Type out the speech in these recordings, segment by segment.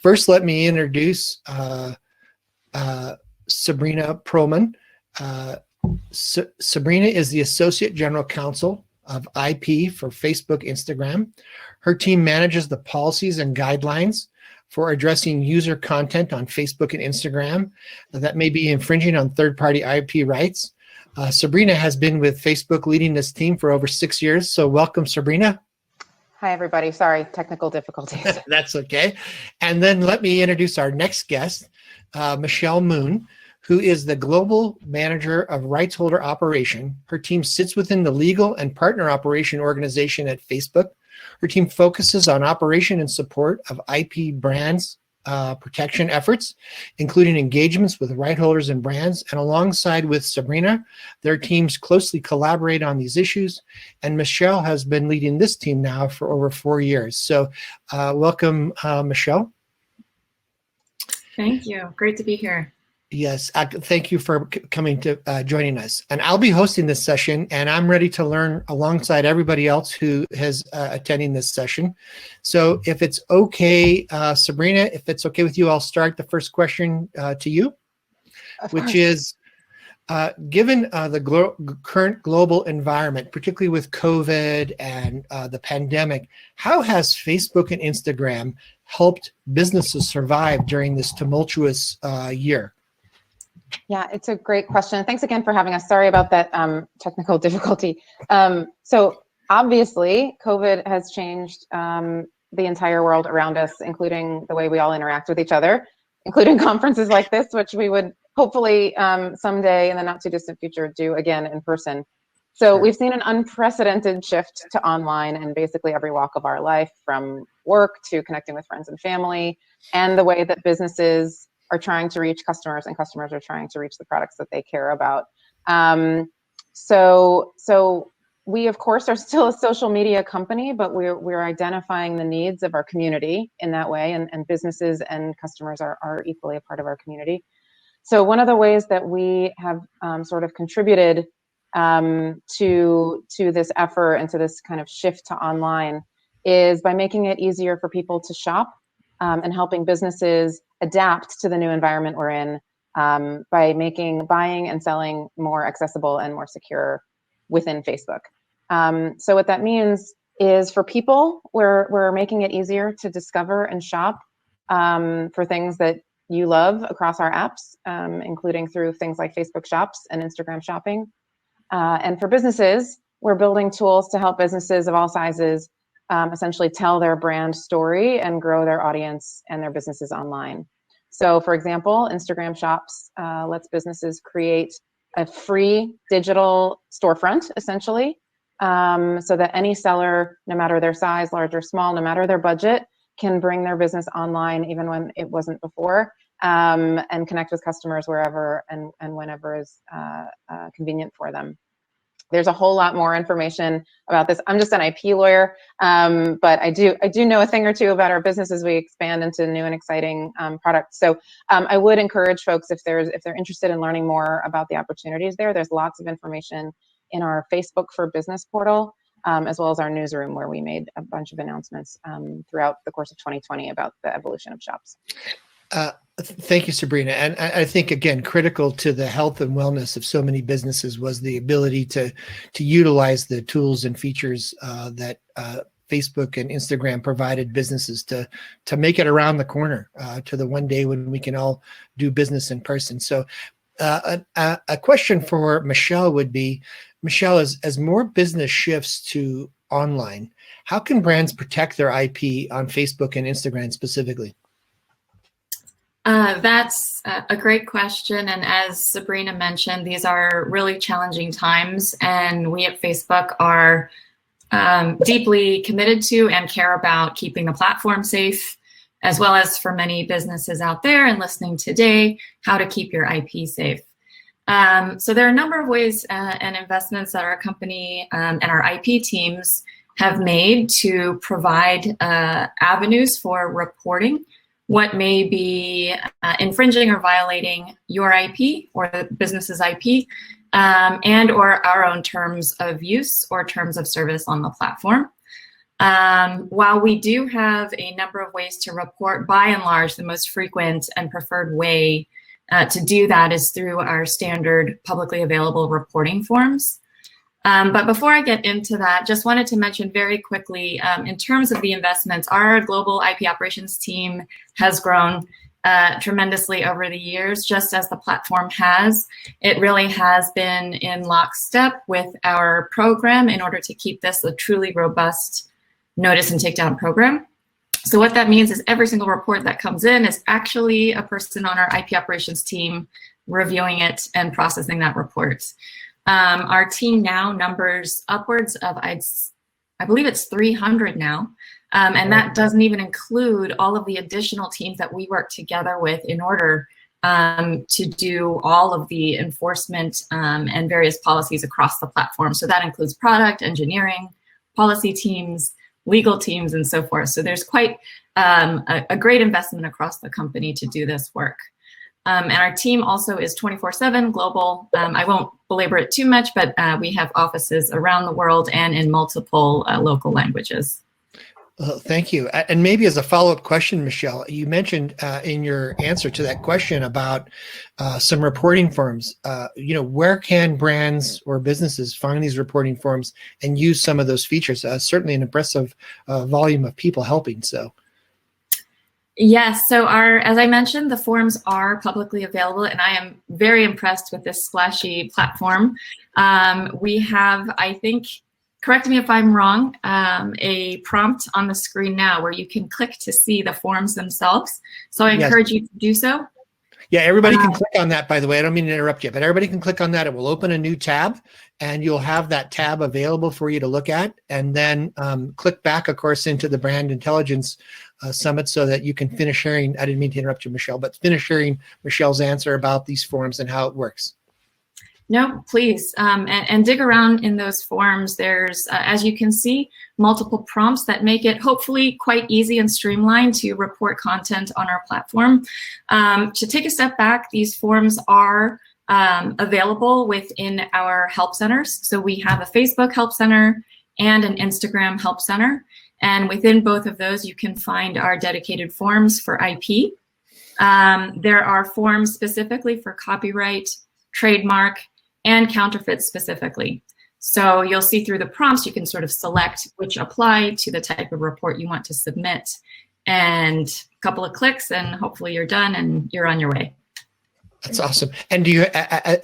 First, let me introduce Sabrina Perlman. Sabrina is the Associate General Counsel of IP for Facebook Instagram. Her team manages the policies and guidelines for addressing user content on Facebook and Instagram that may be infringing on third-party IP rights. Sabrina has been with Facebook leading this team for over 6 years. So welcome, Sabrina. Hi, everybody. Sorry, technical difficulties. That's okay. And then let me introduce our next guest, Michelle Moon, who is the Global Manager of Rights Holder Operation. Her team sits within the Legal and Partner Operation organization at Facebook. Her team focuses on operation and support of IP brands protection efforts, including engagements with right holders and brands. And alongside with Sabrina, their teams closely collaborate on these issues. And Michelle has been leading this team now for over 4 years. So welcome, Michelle. Thank you. Great to be here. Yes, thank you for coming to joining us. And I'll be hosting this session, and I'm ready to learn alongside everybody else who is attending this session. So if it's okay, Sabrina, if it's okay with you, I'll start the first question to you, which is, given the current global environment, particularly with COVID and the pandemic, how has Facebook and Instagram helped businesses survive during this tumultuous year? Yeah, it's a great question. Thanks again for having us. Sorry about that technical difficulty. So obviously, COVID has changed the entire world around us, including the way we all interact with each other, including conferences like this, which we would hopefully someday in the not too distant future do again in person. So we've seen an unprecedented shift to online in basically every walk of our life, from work to connecting with friends and family, and the way that businesses are trying to reach customers and customers are trying to reach the products that they care about. So we, of course, are still a social media company, but we're identifying the needs of our community in that way, and businesses and customers are equally a part of our community. So one of the ways that we have sort of contributed to this effort and to this kind of shift to online is by making it easier for people to shop and helping businesses adapt to the new environment we're in by making buying and selling more accessible and more secure within Facebook. So what that means is, for people, we're making it easier to discover and shop for things that you love across our apps, including through things like Facebook Shops and Instagram Shopping. And for businesses, we're building tools to help businesses of all sizes essentially tell their brand story and grow their audience and their businesses online. So for example, Instagram Shops lets businesses create a free digital storefront, essentially, so that any seller, no matter their size, large or small, no matter their budget, can bring their business online even when it wasn't before, and connect with customers wherever and whenever is convenient for them. There's a whole lot more information about this. I'm just an IP lawyer, but I do know a thing or two about our business as we expand into new and exciting products. So I would encourage folks, if they're interested in learning more about the opportunities there's lots of information in our Facebook for Business portal, as well as our newsroom, where we made a bunch of announcements throughout the course of 2020 about the evolution of shops. Thank you, Sabrina. And I think, again, critical to the health and wellness of so many businesses was the ability to utilize the tools and features that Facebook and Instagram provided businesses to make it around the corner to the one day when we can all do business in person. So a question for Michelle would be, Michelle, as more business shifts to online, how can brands protect their IP on Facebook and Instagram specifically? That's a great question. And as Sabrina mentioned, these are really challenging times. And we at Facebook are deeply committed to and care about keeping the platform safe, as well as for many businesses out there and listening today, how to keep your IP safe. So there are a number of ways and investments that our company and our IP teams have made to provide avenues for reporting what may be infringing or violating your IP or the business's IP, and or our own terms of use or terms of service on the platform. While we do have a number of ways to report, by and large, the most frequent and preferred way to do that is through our standard publicly available reporting forms. But before I get into that, just wanted to mention very quickly, in terms of the investments, our global IP operations team has grown tremendously over the years, just as the platform has. It really has been in lockstep with our program in order to keep this a truly robust notice and takedown program. So what that means is every single report that comes in is actually a person on our IP operations team reviewing it and processing that report. Our team now numbers upwards of, I believe it's 300 now. And that doesn't even include all of the additional teams that we work together with in order to do all of the enforcement and various policies across the platform. So that includes product, engineering, policy teams, legal teams, and so forth. So there's quite a great investment across the company to do this work. And our team also is 24/7 global. I won't belabor it too much, but we have offices around the world and in multiple local languages. Thank you. And maybe as a follow-up question, Michelle, you mentioned in your answer to that question about some reporting forms. Where can brands or businesses find these reporting forms and use some of those features? Certainly an impressive volume of people helping. So. Yes, so as I mentioned, the forms are publicly available, and I am very impressed with this splashy platform. We have, I think, correct me if I'm wrong, a prompt on the screen now where you can click to see the forms themselves. So I encourage you to do so. Yeah, everybody can click on that, by the way. I don't mean to interrupt you, but everybody can click on that. It will open a new tab, and you'll have that tab available for you to look at. And then click back, of course, into the Brand Intelligence Summit so that you can finish sharing. I didn't mean to interrupt you, Michelle, but finish sharing Michelle's answer about these forms and how it works. No, please, and dig around in those forms. There's, as you can see, multiple prompts that make it hopefully quite easy and streamlined to report content on our platform. To take a step back, these forms are available within our help centers. So we have a Facebook help center and an Instagram help center. And within both of those, you can find our dedicated forms for IP. There are forms specifically for copyright, trademark, and counterfeits specifically. So you'll see through the prompts, you can sort of select which apply to the type of report you want to submit. And a couple of clicks and hopefully you're done and you're on your way. That's awesome. And do you,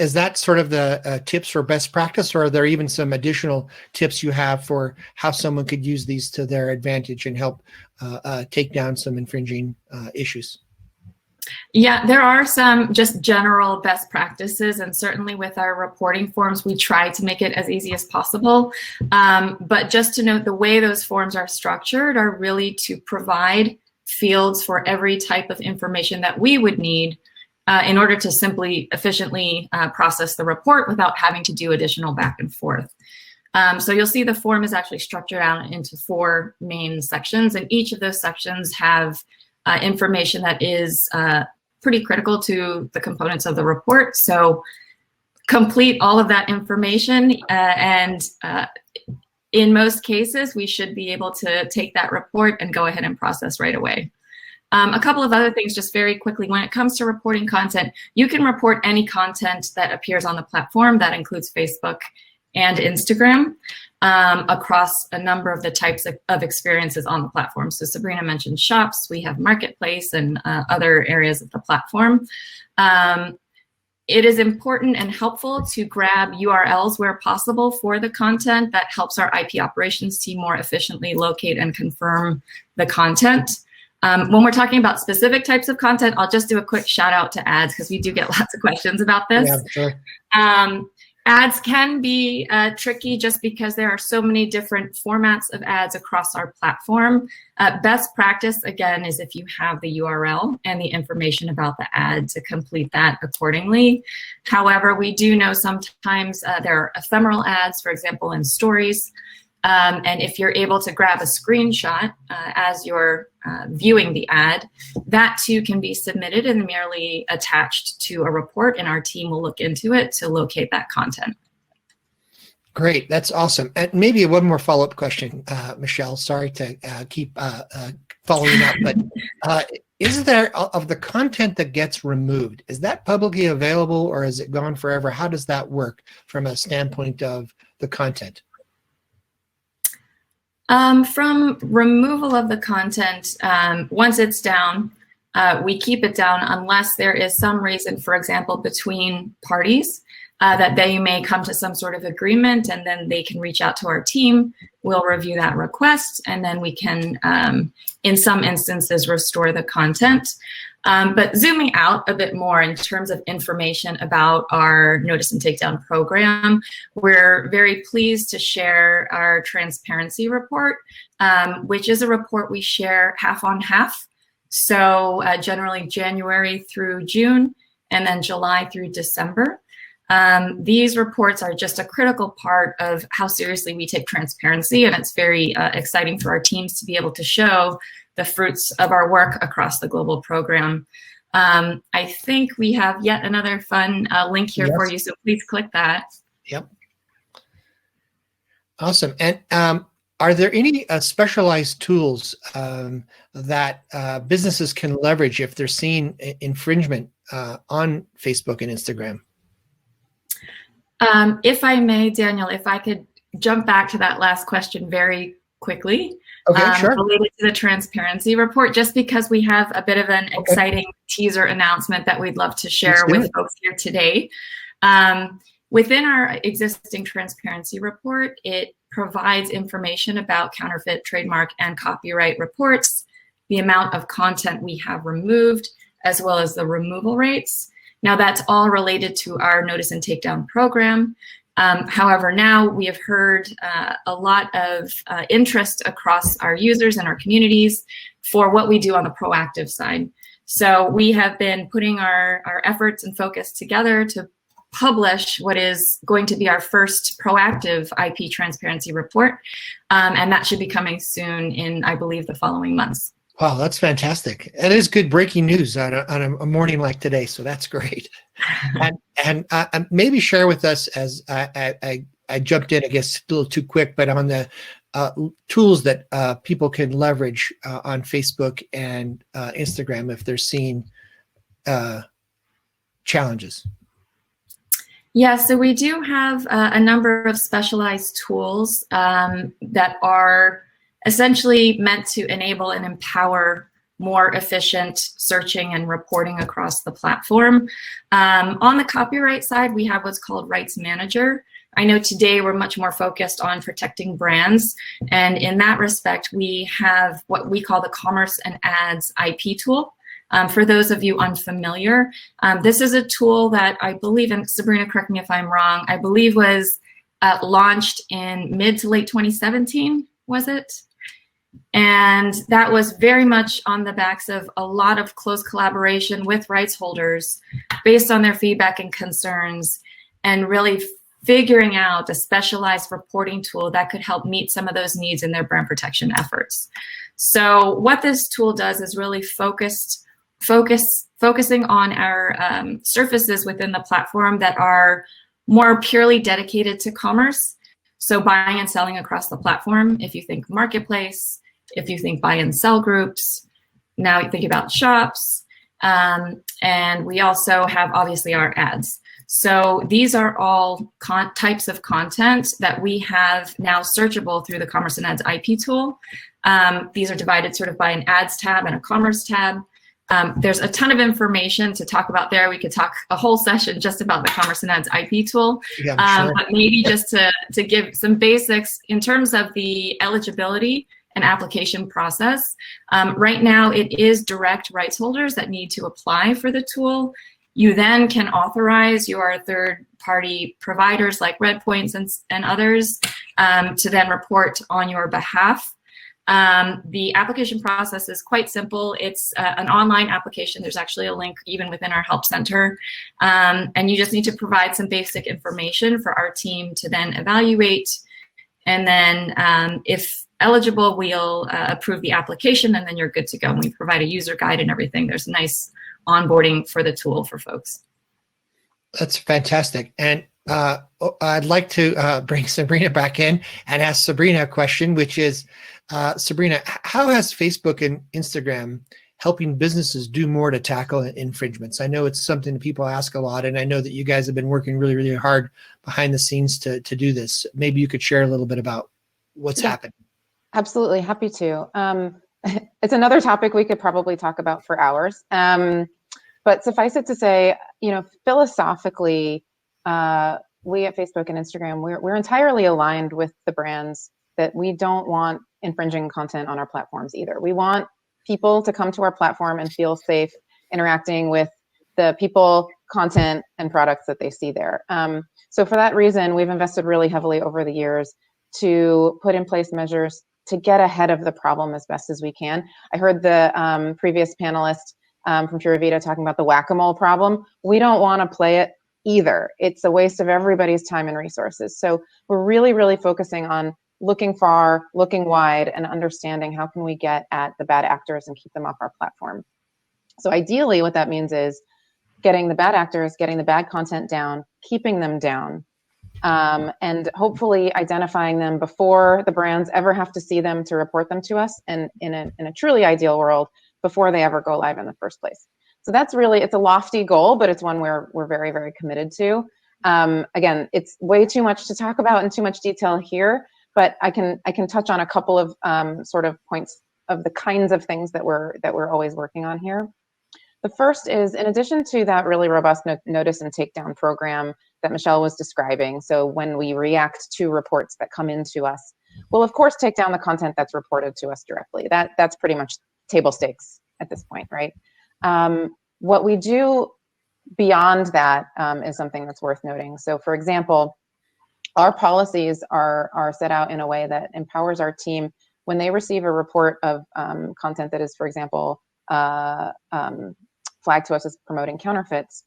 is that sort of the tips for best practice, or are there even some additional tips you have for how someone could use these to their advantage and help take down some infringing issues? Yeah, there are some just general best practices, and certainly with our reporting forms, we try to make it as easy as possible. But just to note, the way those forms are structured are really to provide fields for every type of information that we would need in order to simply efficiently process the report without having to do additional back and forth. So you'll see the form is actually structured out into 4 main sections, and each of those sections have information that is pretty critical to the components of the report. So complete all of that information, and in most cases, we should be able to take that report and go ahead and process right away. A couple of other things just very quickly. When it comes to reporting content, you can report any content that appears on the platform. That includes Facebook and Instagram, across a number of the types of experiences on the platform. So Sabrina mentioned shops, we have marketplace and other areas of the platform. It is important and helpful to grab URLs where possible for the content. That helps our IP operations team more efficiently locate and confirm the content. When we're talking about specific types of content, I'll just do a quick shout out to ads because we do get lots of questions about this. Yeah, sure. Ads can be tricky just because there are so many different formats of ads across our platform. Best practice, again, is if you have the URL and the information about the ad to complete that accordingly. However, we do know sometimes there are ephemeral ads, for example, in stories. And if you're able to grab a screenshot as you're viewing the ad, that too can be submitted and merely attached to a report, and our team will look into it to locate that content. Great. That's awesome. And maybe one more follow-up question, Michelle. Sorry to keep following up, but is there, of the content that gets removed, is that publicly available or is it gone forever? How does that work from a standpoint of the content? From removal of the content, once it's down, we keep it down unless there is some reason, for example, between parties, that they may come to some sort of agreement, and then they can reach out to our team. We'll review that request, and then we can, in some instances, restore the content. But zooming out a bit more in terms of information about our notice and takedown program, we're very pleased to share our transparency report, which is a report we share half on half. So generally January through June, and then July through December. These reports are just a critical part of how seriously we take transparency, and it's very exciting for our teams to be able to show the fruits of our work across the global program. I think we have yet another fun link here for you, so please click that. Yep. Awesome. And are there any specialized tools that businesses can leverage if they're seeing infringement on Facebook and Instagram? If I may, Daniel, if I could jump back to that last question very quickly. Okay, sure. Related to the transparency report, just because we have a bit of an exciting teaser announcement that we'd love to share with folks here today. Within our existing transparency report, it provides information about counterfeit, trademark, and copyright reports, the amount of content we have removed, as well as the removal rates. Now, that's all related to our notice and takedown program. However, now we have heard a lot of interest across our users and our communities for what we do on the proactive side. So we have been putting our efforts and focus together to publish what is going to be our first proactive IP transparency report. And that should be coming soon in, I believe, the following months. Wow, that's fantastic. It is good breaking news on a morning like today, so that's great. And maybe share with us, as I jumped in, I guess, a little too quick, but on the tools that people can leverage on Facebook and Instagram if they're seeing challenges. Yeah, so we do have a number of specialized tools that are essentially meant to enable and empower more efficient searching and reporting across the platform. On the copyright side, we have what's called Rights Manager. I know today we're much more focused on protecting brands, and in that respect, we have what we call the Commerce and Ads IP tool. For those of you unfamiliar, this is a tool that I believe, and Sabrina, correct me if I'm wrong, I believe was launched in mid to late 2017, was it? And that was very much on the backs of a lot of close collaboration with rights holders based on their feedback and concerns, and really figuring out a specialized reporting tool that could help meet some of those needs in their brand protection efforts. So what this tool does is really focusing on our surfaces within the platform that are more purely dedicated to commerce. So buying and selling across the platform, if you think marketplace, if you think buy and sell groups, now you think about shops, and we also have obviously our ads. So these are all types of content that we have now searchable through the Commerce and Ads IP tool. These are divided sort of by an ads tab and a commerce tab. There's a ton of information to talk about there. We could talk a whole session just about the Commerce and Ads IP tool. Yeah, sure. But maybe just to give some basics in terms of the eligibility and application process. Right now, it is direct rights holders that need to apply for the tool. You then can authorize your third-party providers like Redpoints and others to then report on your behalf. The application process is quite simple. It's an online application. There's actually a link even within our help center. And you just need to provide some basic information for our team to then evaluate. And then if eligible, we'll approve the application, and then you're good to go. And we provide a user guide and everything. There's a nice onboarding for the tool for folks. That's fantastic. And I'd like to bring Sabrina back in and ask Sabrina a question, which is, Sabrina, how has Facebook and Instagram helping businesses do more to tackle infringements? I know it's something that people ask a lot, and I know that you guys have been working really, really hard behind the scenes to do this. Maybe you could share a little bit about what's happening. Absolutely, happy to. It's another topic we could probably talk about for hours. But suffice it to say, philosophically, we at Facebook and Instagram, we're entirely aligned with the brands that we don't want infringing content on our platforms either. We want people to come to our platform and feel safe interacting with the people, content, and products that they see there. So for that reason, we've invested really heavily over the years to put in place measures to get ahead of the problem as best as we can. I heard the previous panelist from Pura Vida talking about the whack-a-mole problem. We don't want to play it either. It's a waste of everybody's time and resources. So we're really, really focusing on looking far, looking wide, and understanding how can we get at the bad actors and keep them off our platform. So ideally, what that means is getting the bad actors, getting the bad content down, keeping them down, and hopefully identifying them before the brands ever have to see them to report them to us, and in a truly ideal world, before they ever go live in the first place. So that's really, it's a lofty goal, but it's one we're very, very committed to. Again, it's way too much to talk about in too much detail here, but I can touch on a couple of sort of points of the kinds of things that we're always working on here. The first is, in addition to that really robust notice and takedown program that Michelle was describing, so when we react to reports that come into us, we'll of course take down the content that's reported to us directly. That's pretty much table stakes at this point, right? What we do beyond that is something that's worth noting. So for example, our policies are set out in a way that empowers our team when they receive a report of content that is, for example, flagged to us as promoting counterfeits.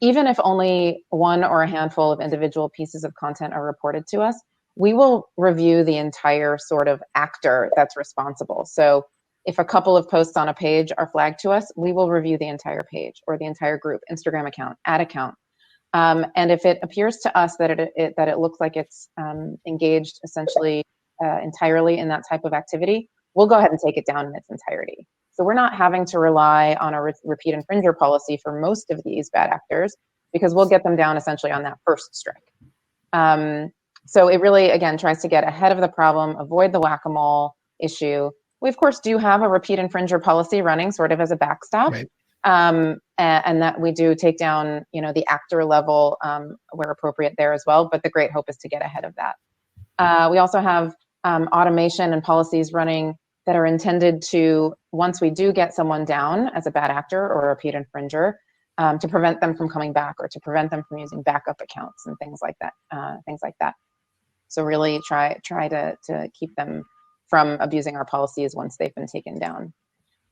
Even if only one or a handful of individual pieces of content are reported to us, we will review the entire sort of actor that's responsible. So if a couple of posts on a page are flagged to us, we will review the entire page or the entire group, Instagram account, ad account. And if it appears to us that it looks like it's engaged essentially entirely in that type of activity, we'll go ahead and take it down in its entirety. So we're not having to rely on a repeat infringer policy for most of these bad actors, because we'll get them down essentially on that first strike. So it really, again, tries to get ahead of the problem, avoid the whack-a-mole issue. We, of course, do have a repeat infringer policy running sort of as a backstop. Right. And that we do take down, the actor level where appropriate there as well. But the great hope is to get ahead of that. We also have automation and policies running that are intended to, once we do get someone down as a bad actor or a repeat infringer, to prevent them from coming back or to prevent them from using backup accounts and things like that. So really try to keep them from abusing our policies once they've been taken down.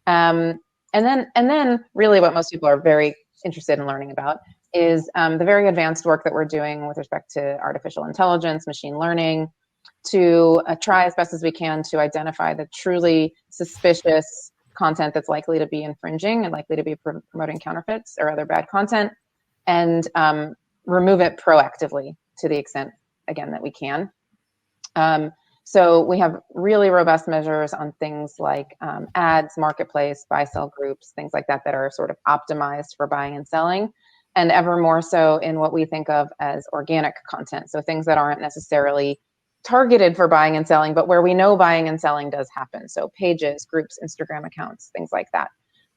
And then really what most people are very interested in learning about is the very advanced work that we're doing with respect to artificial intelligence, machine learning, to try as best as we can to identify the truly suspicious content that's likely to be infringing and likely to be promoting counterfeits or other bad content, and remove it proactively to the extent, again, that we can. So we have really robust measures on things like ads, marketplace, buy-sell groups, things like that are sort of optimized for buying and selling, and ever more so in what we think of as organic content. So things that aren't necessarily targeted for buying and selling, but where we know buying and selling does happen. So pages, groups, Instagram accounts, things like that.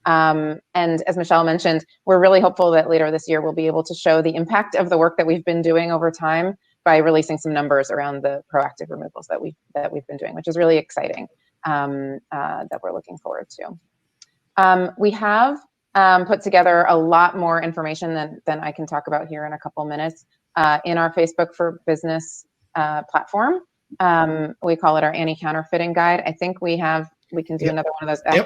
And as Michelle mentioned, we're really hopeful that later this year we'll be able to show the impact of the work that we've been doing over time by releasing some numbers around the proactive removals that we've been doing, which is really exciting, that we're looking forward to. We have put together a lot more information than I can talk about here in a couple minutes in our Facebook for Business platform. We call it our anti-counterfeiting guide. I think we can do another one of those.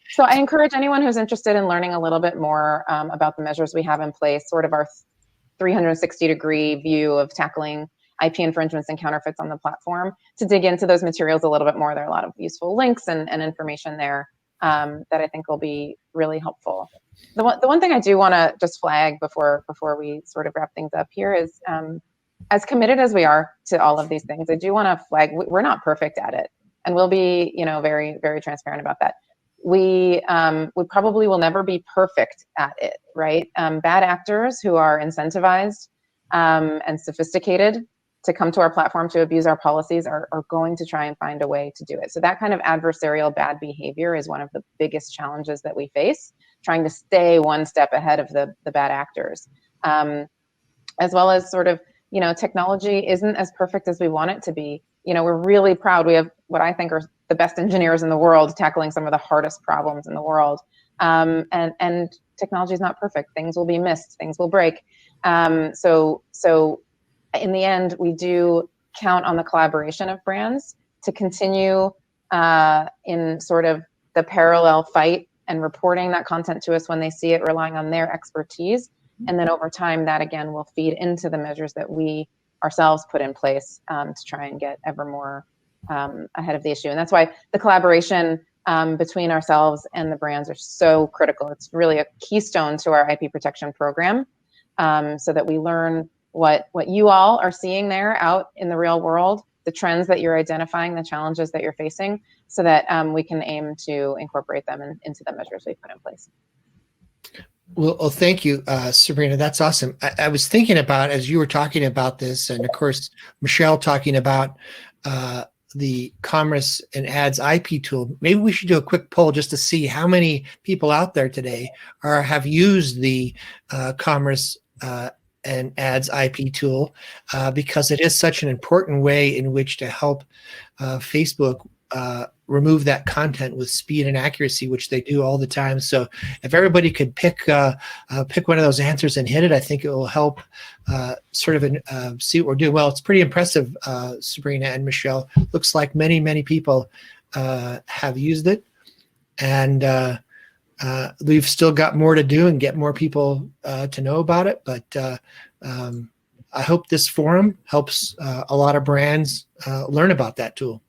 So I encourage anyone who's interested in learning a little bit more about the measures we have in place, sort of our 360-degree view of tackling IP infringements and counterfeits on the platform, to dig into those materials a little bit more. There are a lot of useful links and information there that I think will be really helpful. The one thing I do want to just flag before we sort of wrap things up here is, as committed as we are to all of these things, I do want to flag we're not perfect at it, and we'll be, very, very transparent about that. We probably will never be perfect at it, right? Bad actors who are incentivized and sophisticated to come to our platform to abuse our policies are going to try and find a way to do it. So that kind of adversarial bad behavior is one of the biggest challenges that we face, trying to stay one step ahead of the bad actors. As well as sort of, technology isn't as perfect as we want it to be. We're really proud. We have what I think are the best engineers in the world tackling some of the hardest problems in the world. And technology is not perfect. Things will be missed. Things will break. So in the end, we do count on the collaboration of brands to continue in sort of the parallel fight and reporting that content to us when they see it, relying on their expertise. And then over time, that again will feed into the measures that we ourselves put in place to try and get ever more ahead of the issue. And that's why the collaboration between ourselves and the brands are so critical. It's really a keystone to our IP protection program, so that we learn what you all are seeing there out in the real world, the trends that you're identifying, the challenges that you're facing, so that we can aim to incorporate them into the measures we put in place. Well, thank you, Sabrina. That's awesome. I was thinking about, as you were talking about this, and of course, Michelle talking about the Commerce and Ads IP tool, maybe we should do a quick poll just to see how many people out there today have used the Commerce and Ads IP tool, because it is such an important way in which to help Facebook remove that content with speed and accuracy, which they do all the time. So if everybody could pick one of those answers and hit it, I think it will help sort of see what we're doing. Well, it's pretty impressive, Sabrina and Michelle. Looks like many, many people have used it. And we've still got more to do and get more people to know about it. But I hope this forum helps a lot of brands learn about that tool.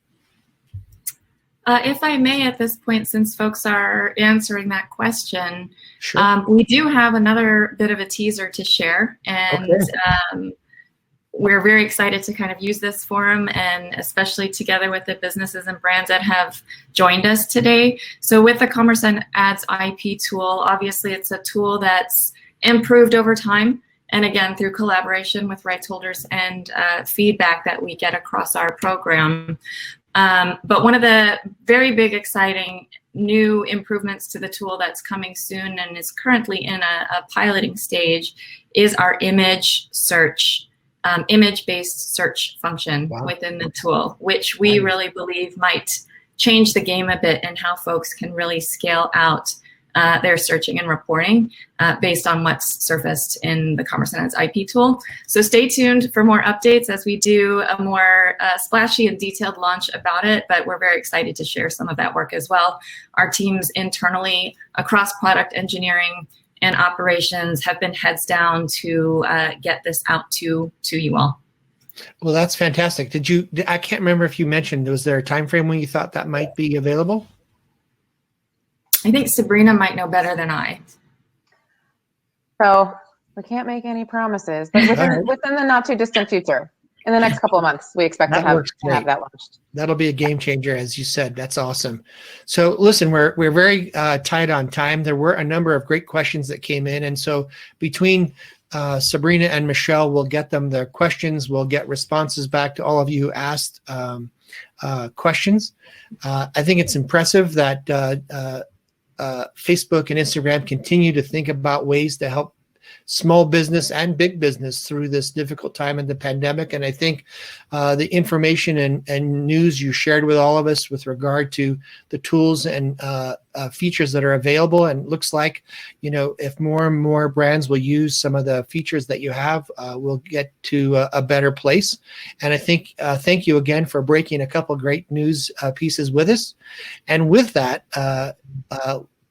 If I may, at this point, since folks are answering that question, Sure. We do have another bit of a teaser to share. And we're very excited to kind of use this forum, and especially together with the businesses and brands that have joined us today. So with the Commerce and Ads IP tool, obviously it's a tool that's improved over time. And again, through collaboration with rights holders and feedback that we get across our program. But one of the very big, exciting new improvements to the tool that's coming soon and is currently in a piloting stage is our image search, image-based search function within the tool, which we really believe might change the game a bit in how folks can really scale out their searching and reporting based on what's surfaced in the Commerce and Ads IP tool. So stay tuned for more updates as we do a more splashy and detailed launch about it, but we're very excited to share some of that work as well. Our teams internally across product engineering and operations have been heads down to get this out to you all. Well, that's fantastic. I can't remember if you mentioned, was there a time frame when you thought that might be available? I think Sabrina might know better than I. So we can't make any promises, but within the not too distant future, in the next couple of months, we expect to have that launched. That'll be a game changer, as you said. That's awesome. So listen, we're very tight on time. There were a number of great questions that came in, and so between Sabrina and Michelle, we'll get them their questions. We'll get responses back to all of you who asked questions. I think it's impressive that Facebook and Instagram continue to think about ways to help small business and big business through this difficult time in the pandemic. And I think the information and news you shared with all of us with regard to the tools and features that are available, and looks like, if more and more brands will use some of the features that you have, we'll get to a better place. And I think, thank you again for breaking a couple great news pieces with us. And with that,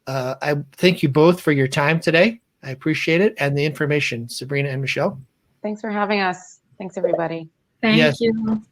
I thank you both for your time today. I appreciate it, and the information, Sabrina and Michelle. Thanks for having us. Thanks, everybody. Thank you.